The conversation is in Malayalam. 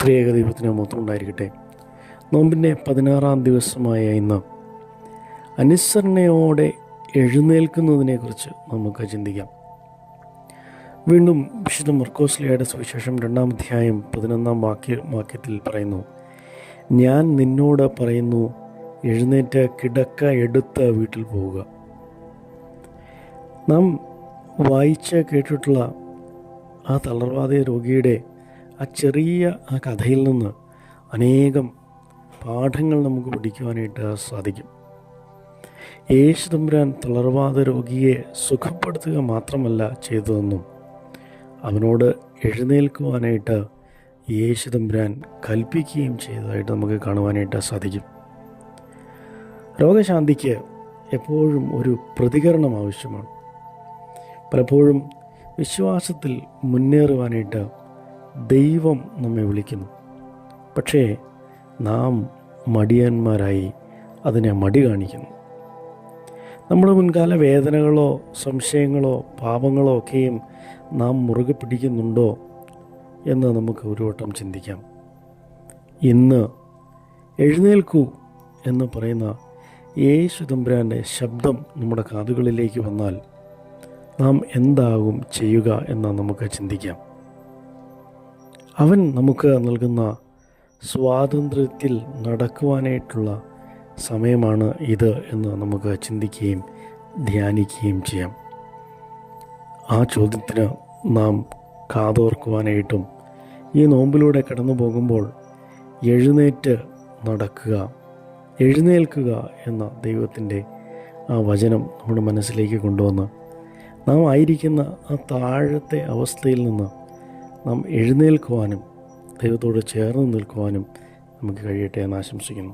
ത്രിയേക ദൈവത്തിന് മഹത്വം ഉണ്ടായിരിക്കട്ടെ. നോമ്പിൻ്റെ 16-ാം ദിവസമായ ഇന്ന് അനുസരണയോടെ എഴുന്നേൽക്കുന്നതിനെക്കുറിച്ച് നമുക്ക് ചിന്തിക്കാം. വീണ്ടും വിശുദ്ധ മർക്കോസ് സുവിശേഷം 2-ാം അധ്യായം 11-ാം വാക്യത്തിൽ പറയുന്നു, ഞാൻ നിന്നോട് പറയുന്നു, എഴുന്നേറ്റ് കിടക്ക എടുത്ത് വീട്ടിൽ പോവുക. നാം വായിച്ച് കേട്ടിട്ടുള്ള ആ തളർവാദ രോഗിയുടെ ആ ചെറിയ കഥയിൽ നിന്ന് അനേകം പാഠങ്ങൾ നമുക്ക് പഠിക്കുവാനായിട്ട് സാധിക്കും. യേശു തമ്പുരാൻ തളർവാദ രോഗിയെ സുഖപ്പെടുത്തുക മാത്രമല്ല ചെയ്തതെന്നും അവനോട് എഴുന്നേൽക്കുവാനായിട്ട് യേശു തമ്പുരാൻ കൽപ്പിക്കുകയും ചെയ്തതായിട്ട് നമുക്ക് കാണുവാനായിട്ട് സാധിക്കും. രോഗശാന്തിക്ക് എപ്പോഴും ഒരു പ്രതികരണം ആവശ്യമാണ്. പലപ്പോഴും വിശ്വാസത്തിൽ മുന്നേറുവാനായിട്ട് ദൈവം നമ്മെ വിളിക്കുന്നു. പക്ഷേ നാം മടിയന്മാരായി അതിനെ മടി കാണിക്കുന്നു. നമ്മുടെ മുൻകാല വേദനകളോ സംശയങ്ങളോ പാപങ്ങളോ ഒക്കെയും നാം മുറുകെ പിടിക്കുന്നുണ്ടോ എന്ന് നമുക്ക് ഒരു വട്ടം ചിന്തിക്കാം. ഇന്ന് എഴുന്നേൽക്കൂ എന്ന് പറയുന്ന യേശു തമ്പുരാൻ്റെ ശബ്ദം നമ്മുടെ കാതുകളിലേക്ക് വന്നാൽ നാം എന്താകും ചെയ്യുക എന്ന് നമുക്ക് ചിന്തിക്കാം. അവൻ നമുക്ക് നൽകുന്ന സ്വാതന്ത്ര്യത്തിൽ നടക്കുവാനായിട്ടുള്ള സമയമാണ് ഇത് എന്ന് നമുക്ക് ചിന്തിക്കുകയും ധ്യാനിക്കുകയും ചെയ്യാം. ആ ചോദ്യത്തിന് നാം കാതോർക്കുവാനായിട്ടും ഈ നോമ്പിലൂടെ കടന്നു പോകുമ്പോൾ എഴുന്നേറ്റ് നടക്കുക, എഴുന്നേൽക്കുക എന്ന ദൈവത്തിൻ്റെ ആ വചനം നമ്മുടെ മനസ്സിലേക്ക് കൊണ്ടുവന്ന് നാം ആയിരിക്കുന്ന ആ താഴത്തെ അവസ്ഥയിൽ നിന്ന് നാം എഴുന്നേൽക്കുവാനും ദൈവത്തോട് ചേർന്ന് നിൽക്കുവാനും നമുക്ക് കഴിയട്ടെ എന്ന് ആശംസിക്കുന്നു.